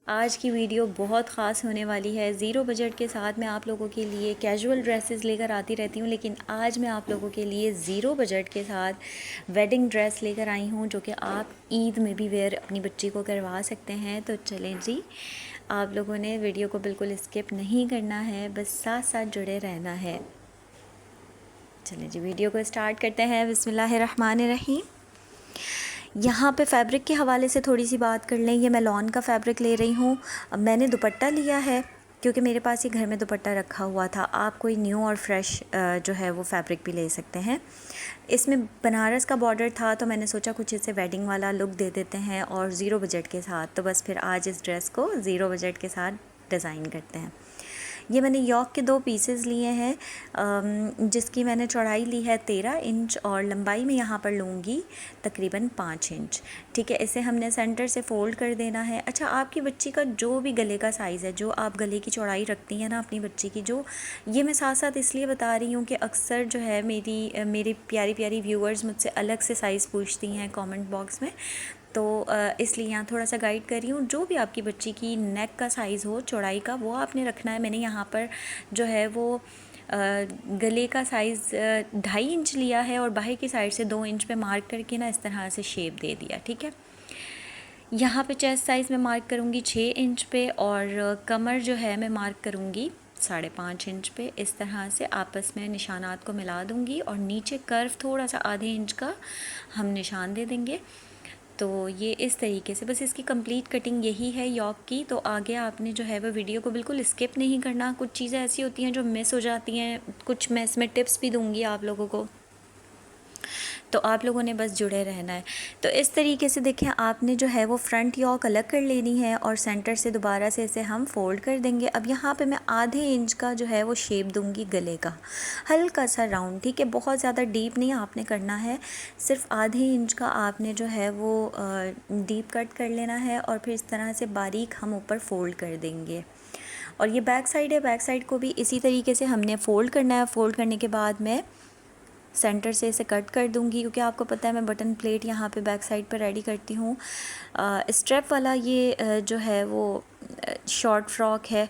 आज की वीडियो बहुत ख़ास होने वाली है। ज़ीरो बजट के साथ मैं आप लोगों के लिए कैजुअल ड्रेसेस लेकर आती रहती हूँ, लेकिन आज मैं आप लोगों के लिए ज़ीरो बजट के साथ वेडिंग ड्रेस लेकर आई हूँ, जो कि आप ईद में भी वेयर अपनी बच्ची को करवा सकते हैं। तो चलें जी, आप लोगों ने वीडियो को बिल्कुल स्किप नहीं करना है, बस साथ साथ जुड़े रहना है। चलें जी, वीडियो को स्टार्ट करते हैं। बिस्मिल्लाहिर्रहमानिर्रहीम। यहाँ पे फैब्रिक के हवाले से थोड़ी सी बात कर लें। ये मैं लॉन का फ़ैब्रिक ले रही हूँ। अब मैंने दुपट्टा लिया है क्योंकि मेरे पास ये घर में दुपट्टा रखा हुआ था। आप कोई न्यू और फ्रेश जो है वो फैब्रिक भी ले सकते हैं। इसमें बनारस का बॉर्डर था तो मैंने सोचा कुछ इसे वेडिंग वाला लुक दे देते हैं और ज़ीरो बजट के साथ। तो बस फिर आज इस ड्रेस को ज़ीरो बजट के साथ डिज़ाइन करते हैं। ये मैंने यॉक के 2 पीसेस लिए हैं, जिसकी मैंने चौड़ाई ली है 13 इंच और लंबाई में यहाँ पर लूँगी तकरीबन 5 इंच। ठीक है, इसे हमने सेंटर से फ़ोल्ड कर देना है। अच्छा, आपकी बच्ची का जो भी गले का साइज़ है, जो आप गले की चौड़ाई रखती हैं ना अपनी बच्ची की, जो ये मैं साथ साथ इसलिए बता रही हूँ कि अक्सर जो है मेरी प्यारी प्यारी व्यूअर्स मुझसे अलग से साइज़ पूछती हैं कमेंट बॉक्स में। तो इसलिए यहाँ थोड़ा सा गाइड कर रही हूँ। जो भी आपकी बच्ची की नेक का साइज़ हो, चौड़ाई का, वो आपने रखना है। मैंने यहाँ पर जो है वो गले का साइज़ 2.5 इंच लिया है और बाहर की साइड से 2 इंच पे मार्क करके ना इस तरह से शेप दे दिया। ठीक है, यहाँ पे चेस्ट साइज़ में मार्क करूँगी 6 इंच पे और कमर जो है मैं मार्क करूँगी 5.5 इंच पे। इस तरह से आपस में निशानात को मिला दूँगी और नीचे कर्व थोड़ा सा आधे इंच का हम निशान दे देंगे। तो ये इस तरीके से, बस इसकी कंप्लीट कटिंग यही है यॉक की। तो आगे आपने जो है वो वीडियो को बिल्कुल स्किप नहीं करना। कुछ चीज़ें ऐसी होती हैं जो मिस हो जाती हैं, कुछ मैं इसमें टिप्स भी दूंगी आप लोगों को, तो आप लोगों ने बस जुड़े रहना है। तो इस तरीके से देखें, आपने जो है वो फ्रंट यॉक अलग कर लेनी है और सेंटर से दोबारा से इसे हम फोल्ड कर देंगे। अब यहाँ पे मैं आधे इंच का जो है वो शेप दूंगी गले का, हल्का सा राउंड। ठीक है, बहुत ज़्यादा डीप नहीं आपने करना है, सिर्फ आधे इंच का आपने जो है वो डीप कट कर लेना है और फिर इस तरह से बारीक हम ऊपर फोल्ड कर देंगे। और ये बैक साइड है, बैक साइड को भी इसी तरीके से हमने फ़ोल्ड करना है। फ़ोल्ड करने के बाद मैं सेंटर से इसे कट कर दूंगी, क्योंकि आपको पता है मैं बटन प्लेट यहाँ पे बैक साइड पर रेडी करती हूँ। स्ट्रेप वाला ये जो है वो शॉर्ट फ्रॉक है,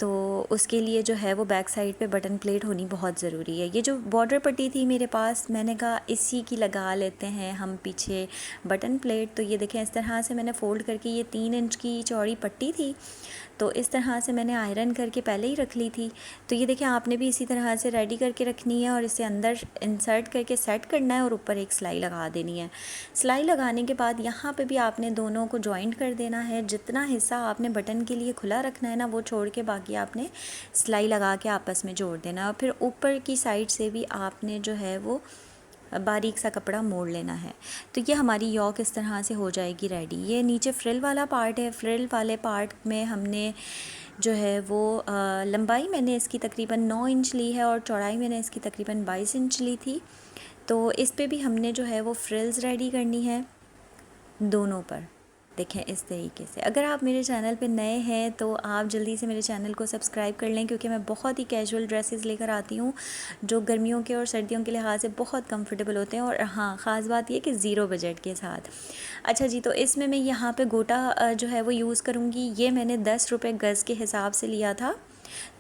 तो उसके लिए जो है वो बैक साइड पे बटन प्लेट होनी बहुत ज़रूरी है। ये जो बॉर्डर पट्टी थी मेरे पास, मैंने कहा इसी की लगा लेते हैं हम पीछे बटन प्लेट। तो ये देखें, इस तरह से मैंने फ़ोल्ड करके, ये 3 इंच की चौड़ी पट्टी थी तो इस तरह से मैंने आयरन करके पहले ही रख ली थी। तो ये देखें, आपने भी इसी तरह से रेडी करके रखनी है और इसे अंदर इंसर्ट करके सेट करना है और ऊपर एक सिलाई लगा देनी है। सिलाई लगाने के बाद यहाँ पे भी आपने दोनों को जॉइंट कर देना है। जितना हिस्सा आपने बटन के लिए खुला रखना है ना, वो छोड़ के बाकी आपने सिलाई लगा के आपस में जोड़ देना है। और फिर ऊपर की साइड से भी आपने जो है वो बारीक सा कपड़ा मोड़ लेना है। तो ये हमारी यॉक इस तरह से हो जाएगी रेडी। ये नीचे फ्रिल वाला पार्ट है। फ्रिल वाले पार्ट में हमने जो है वो लंबाई मैंने इसकी तकरीबन 9 इंच ली है और चौड़ाई मैंने इसकी तकरीबन 22 इंच ली थी। तो इस पे भी हमने जो है वो फ्रिल्स रेडी करनी है दोनों पर। देखें इस तरीके से। अगर आप मेरे चैनल पे नए हैं तो आप जल्दी से मेरे चैनल को सब्सक्राइब कर लें, क्योंकि मैं बहुत ही कैजुअल ड्रेसेस लेकर आती हूँ जो गर्मियों के और सर्दियों के लिहाज से बहुत कंफर्टेबल होते हैं। और हाँ, ख़ास बात ये कि ज़ीरो बजट के साथ। अच्छा जी, तो इसमें मैं यहाँ पे गोटा जो है वो यूज़ करूँगी। ये मैंने 10 रुपये गज़ के हिसाब से लिया था।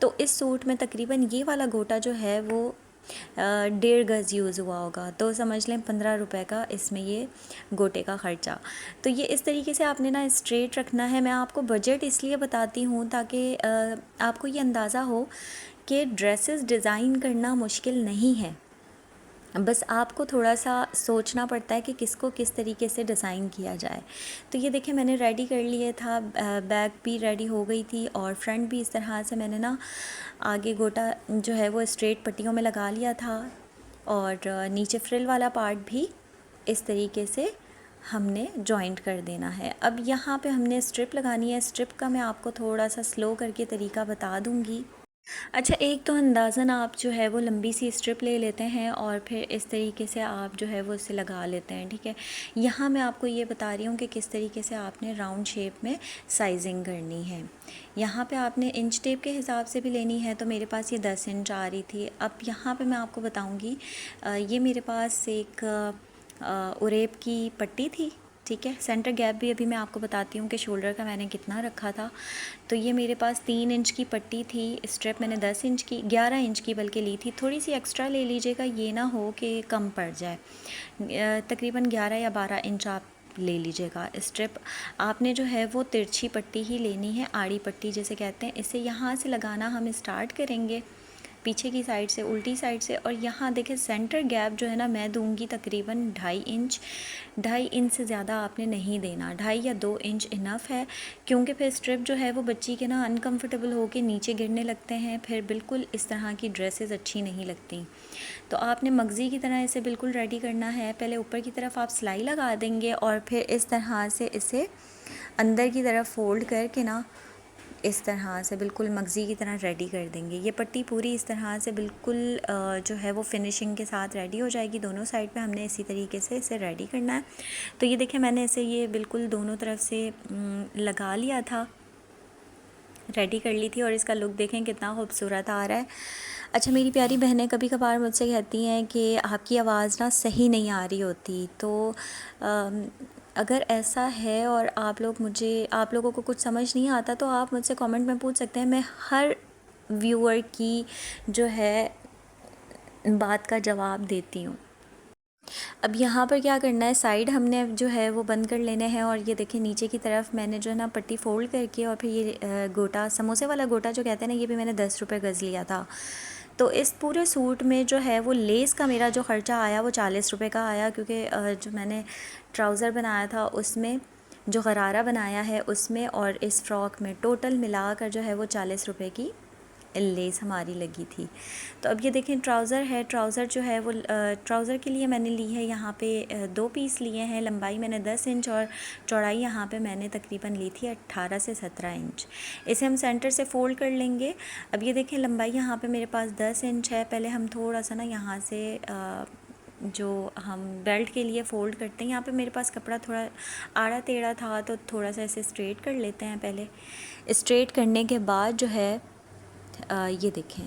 तो इस सूट में तकरीबन ये वाला गोटा जो है वो 1.5 गज़ यूज़ हुआ होगा, तो समझ लें 15 रुपए का इसमें ये गोटे का ख़र्चा। तो ये इस तरीके से आपने ना स्ट्रेट रखना है। मैं आपको बजट इसलिए बताती हूँ ताकि आपको ये अंदाज़ा हो कि ड्रेसेस डिज़ाइन करना मुश्किल नहीं है, बस आपको थोड़ा सा सोचना पड़ता है कि किसको किस तरीके से डिज़ाइन किया जाए। तो ये देखें, मैंने रेडी कर लिए था, बैक भी रेडी हो गई थी और फ्रंट भी इस तरह से मैंने ना आगे गोटा जो है वो स्ट्रेट पट्टियों में लगा लिया था और नीचे फ्रिल वाला पार्ट भी इस तरीके से हमने जॉइंट कर देना है। अब यहाँ पे हमने स्ट्रिप लगानी है। स्ट्रिप का मैं आपको थोड़ा सा स्लो करके तरीका बता दूँगी। अच्छा, एक तो अंदाज़न आप जो है वो लंबी सी स्ट्रिप ले लेते हैं और फिर इस तरीके से आप जो है वो इसे लगा लेते हैं। ठीक है, यहाँ मैं आपको ये बता रही हूँ कि किस तरीके से आपने राउंड शेप में साइजिंग करनी है। यहाँ पे आपने इंच टेप के हिसाब से भी लेनी है, तो मेरे पास ये 10 इंच आ रही थी। अब यहाँ पे मैं आपको बताऊँगी, ये मेरे पास एक उरेब की पट्टी थी, ठीक है। सेंटर गैप भी अभी मैं आपको बताती हूँ कि शोल्डर का मैंने कितना रखा था। तो ये मेरे पास 3 इंच की पट्टी थी, स्ट्रिप मैंने 10 इंच की 11 इंच की बल्कि ली थी। थोड़ी सी एक्स्ट्रा ले लीजिएगा, ये ना हो कि कम पड़ जाए। तकरीबन 11 या 12 इंच आप ले लीजिएगा। स्ट्रिप आपने जो है वो तिरछी पट्टी ही लेनी है, आड़ी पट्टी जिसे कहते हैं। इसे यहाँ से लगाना हम स्टार्ट करेंगे पीछे की साइड से, उल्टी साइड से। और यहाँ देखें सेंटर गैप जो है ना मैं दूंगी तकरीबन 2.5 इंच। 2.5 इंच से ज़्यादा आपने नहीं देना, 2.5 या 2 इंच इनफ है। क्योंकि फिर स्ट्रिप जो है वो बच्ची के ना अनकंफर्टेबल होके नीचे गिरने लगते हैं, फिर बिल्कुल इस तरह की ड्रेसेस अच्छी नहीं लगती। तो आपने मगज़ी की तरह इसे बिल्कुल रेडी करना है। पहले ऊपर की तरफ आप सिलाई लगा देंगे और फिर इस तरह से इसे अंदर की तरफ फोल्ड करके ना इस तरह से बिल्कुल मगज़ी की तरह रेडी कर देंगे। ये पट्टी पूरी इस तरह से बिल्कुल जो है वो फिनिशिंग के साथ रेडी हो जाएगी। दोनों साइड पे हमने इसी तरीके से इसे रेडी करना है। तो ये देखें मैंने इसे ये बिल्कुल दोनों तरफ से लगा लिया था, रेडी कर ली थी। और इसका लुक देखें कितना खूबसूरत आ रहा है। अच्छा, मेरी प्यारी बहनें कभी कभार मुझसे कहती हैं कि आपकी आवाज़ ना सही नहीं आ रही होती। तो अगर ऐसा है और आप लोगों को कुछ समझ नहीं आता तो आप मुझसे कमेंट में पूछ सकते हैं। मैं हर व्यूअर की जो है बात का जवाब देती हूँ। अब यहाँ पर क्या करना है, साइड हमने जो है वो बंद कर लेने हैं। और ये देखिए नीचे की तरफ मैंने जो है ना पट्टी फोल्ड करके और फिर ये गोटा, समोसे वाला गोटा जो कहते हैं ना, ये भी मैंने 10 रुपये गज़ लिया था। तो इस पूरे सूट में जो है वो लेस का मेरा जो ख़र्चा आया वो 40 रुपये का आया। क्योंकि जो मैंने ट्राउज़र बनाया था उसमें, जो गरारा बनाया है उसमें और इस फ़्रॉक में टोटल मिलाकर जो है वो 40 रुपये की लेस हमारी लगी थी। तो अब ये देखें ट्राउज़र है, ट्राउज़र जो है वो ट्राउज़र के लिए मैंने ली है यहाँ पे 2 पीस लिए हैं। लंबाई मैंने 10 इंच और चौड़ाई यहाँ पे मैंने तकरीबन ली थी 18 से 17 इंच। इसे हम सेंटर से फ़ोल्ड कर लेंगे। अब ये देखें लंबाई यहाँ पे मेरे पास 10 इंच है। पहले हम थोड़ा सा ना यहाँ से जो हम बेल्ट के लिए फ़ोल्ड करते हैं, यहाँ पे मेरे पास कपड़ा थोड़ा आड़ा टेढ़ा था तो थोड़ा सा इसे स्ट्रेट कर लेते हैं। पहले स्ट्रेट करने के बाद जो है ये देखें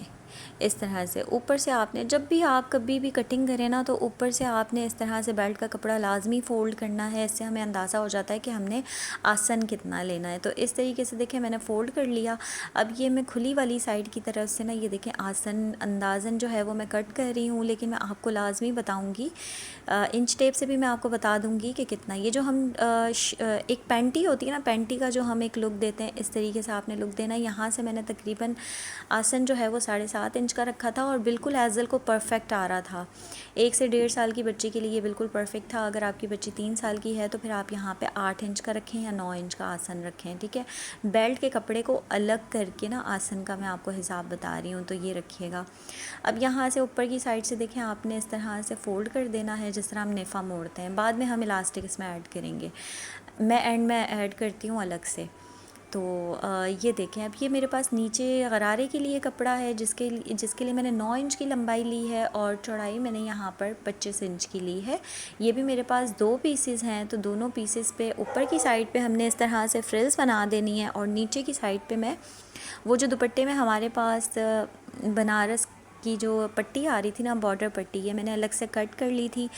इस तरह से ऊपर से आपने, जब भी आप कभी भी कटिंग करें ना, तो ऊपर से आपने इस तरह से बेल्ट का कपड़ा लाजमी फ़ोल्ड करना है। इससे हमें अंदाज़ा हो जाता है कि हमने आसन कितना लेना है। तो इस तरीके से देखें मैंने फ़ोल्ड कर लिया। अब ये मैं खुली वाली साइड की तरफ से ना ये देखें आसन अंदाज़न जो है वो मैं कट कर रही हूँ। लेकिन मैं आपको लाजमी बताऊँगी, इंच टेप से भी मैं आपको बता दूँगी कि कितना। ये जो हम एक पैंटी होती है ना, पैंटी का जो हम एक लुक देते हैं, इस तरीके से आपने लुक देना है। यहाँ से मैंने तकरीबन आसन जो है वो 7.5 इंच का रखा था और बिल्कुल एज़ल को परफेक्ट आ रहा था। 1 से 1.5 साल की बच्ची के लिए ये बिल्कुल परफेक्ट था। अगर आपकी बच्ची 3 साल की है तो फिर आप यहाँ पे 8 इंच का रखें या 9 इंच का आसन रखें, ठीक है। बेल्ट के कपड़े को अलग करके ना आसन का मैं आपको हिसाब बता रही हूँ, तो ये रखिएगा। अब यहाँ से ऊपर की साइड से देखें आपने इस तरह से फ़ोल्ड कर देना है जिस तरह हम नेफ़ा मोड़ते हैं। बाद में हम इलास्टिक इसमें ऐड करेंगे, मैं एंड में ऐड करती हूँ अलग से। तो ये देखें अब ये मेरे पास नीचे गरारे के लिए कपड़ा है जिसके लिए मैंने 9 इंच की लंबाई ली है और चौड़ाई मैंने यहाँ पर 25 इंच की ली है। ये भी मेरे पास 2 पीसेस हैं। तो दोनों पीसेस पे ऊपर की साइड पे हमने इस तरह से फ्रिल्स बना देनी है और नीचे की साइड पे मैं वो जो दुपट्टे में हमारे पास बनारस की जो पट्टी आ रही थी ना, बॉर्डर पट्टी, ये मैंने अलग से कट कर ली थी।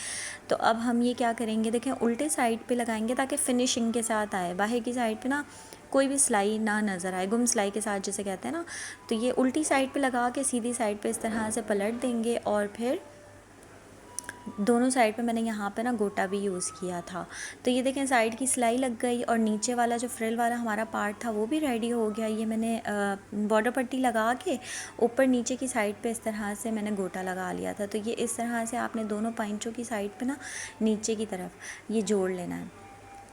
तो अब हम ये क्या करेंगे, देखें उल्टे साइड पे लगाएंगे ताकि फिनिशिंग के साथ आए। बाहर की साइड पे ना कोई भी सिलाई ना नज़र आए, गुम सिलाई के साथ जिसे कहते हैं ना। तो ये उल्टी साइड पे लगा के सीधी साइड पे इस तरह से पलट देंगे और फिर दोनों साइड पे मैंने यहाँ पे ना गोटा भी यूज़ किया था। तो ये देखें साइड की सिलाई लग गई और नीचे वाला जो फ्रिल वाला हमारा पार्ट था वो भी रेडी हो गया। ये मैंने बॉर्डर पट्टी लगा के ऊपर नीचे की साइड पे इस तरह से मैंने गोटा लगा लिया था। तो ये इस तरह से आपने दोनों पैंचों की साइड पे ना नीचे की तरफ ये जोड़ लेना है,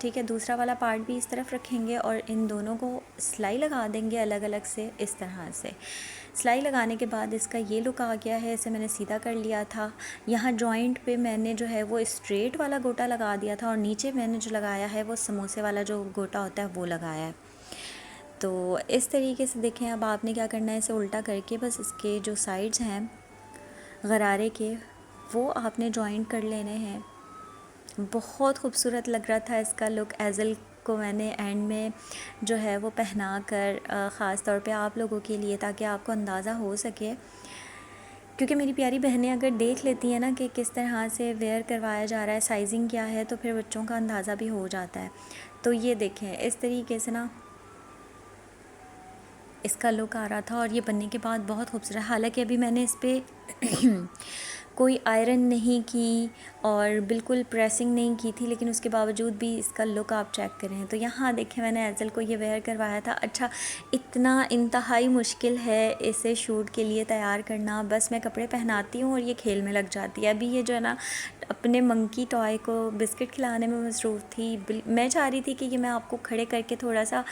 ठीक है। दूसरा वाला पार्ट भी इस तरफ रखेंगे और इन दोनों को सिलाई लगा देंगे अलग अलग से इस तरह से। सिलाई लगाने के बाद इसका ये लुक आ गया है। इसे मैंने सीधा कर लिया था। यहाँ जॉइंट पे मैंने जो है वो स्ट्रेट वाला गोटा लगा दिया था और नीचे मैंने जो लगाया है वो समोसे वाला जो गोटा होता है वो लगाया है। तो इस तरीके से देखें अब आपने क्या करना है, इसे उल्टा करके बस इसके जो साइड्स हैं गरारे के वो आपने जॉइंट कर लेने हैं। बहुत खूबसूरत लग रहा था इसका लुक। एज़ल को मैंने एंड में जो है वो पहना कर ख़ास तौर पे आप लोगों के लिए, ताकि आपको अंदाज़ा हो सके क्योंकि मेरी प्यारी बहनें अगर देख लेती हैं ना कि किस तरह से वेयर करवाया जा रहा है, साइजिंग क्या है, तो फिर बच्चों का अंदाज़ा भी हो जाता है। तो ये देखें इस तरीके से ना इसका लुक आ रहा था और ये बनने के बाद बहुत खूबसूरत। हालांकि अभी मैंने इस पर कोई आयरन नहीं की और बिल्कुल प्रेसिंग नहीं की थी, लेकिन उसके बावजूद भी इसका लुक आप चेक करें। तो यहाँ देखें मैंने एज़ल को ये वेयर करवाया था। अच्छा, इतना इंतहाई मुश्किल है इसे शूट के लिए तैयार करना। बस मैं कपड़े पहनाती हूँ और ये खेल में लग जाती है। अभी ये जो है ना अपने मंकी टॉय को बिस्किट खिलाने में मसरूफ़ थी। मैं चाह रही थी कि ये मैं आपको खड़े करके थोड़ा सा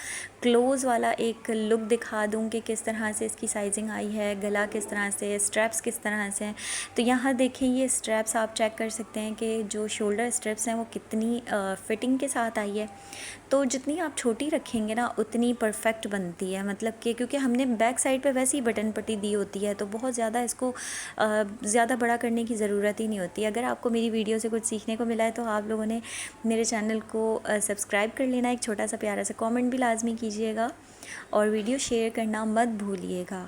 क्लोज़ वाला एक लुक दिखा दूँ कि किस तरह से इसकी साइजिंग आई है, गला किस तरह से, स्ट्रैप्स किस तरह से हैं। तो यहाँ देखिए ये स्ट्रैप्स आप चेक कर सकते हैं कि जो शोल्डर स्ट्रैप्स हैं वो कितनी फ़िटिंग के साथ आई है। तो जितनी आप छोटी रखेंगे ना उतनी परफेक्ट बनती है, मतलब कि क्योंकि हमने बैक साइड पे वैसे ही बटन पट्टी दी होती है, तो बहुत ज़्यादा इसको ज़्यादा बड़ा करने की ज़रूरत ही नहीं होती। अगर आपको मेरी वीडियो से कुछ सीखने को मिला है तो आप लोगों ने मेरे चैनल को सब्सक्राइब कर लेना, एक छोटा सा प्यारा सा कमेंट भी लाजमी कीजिएगा और वीडियो शेयर करना मत भूलिएगा।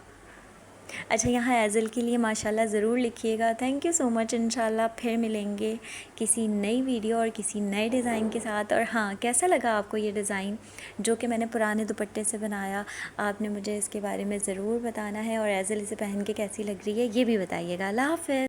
अच्छा, यहाँ एज़ल के लिए माशाल्लाह ज़रूर लिखिएगा। Thank you so much. इंशाल्लाह फिर मिलेंगे किसी नई वीडियो और किसी नए डिज़ाइन के साथ। और हाँ, कैसा लगा आपको ये डिज़ाइन जो कि मैंने पुराने दुपट्टे से बनाया, आपने मुझे इसके बारे में ज़रूर बताना है। और एज़ल इसे पहन के कैसी लग रही है ये भी बताइएगा। अल्लाह हाफ़िज़।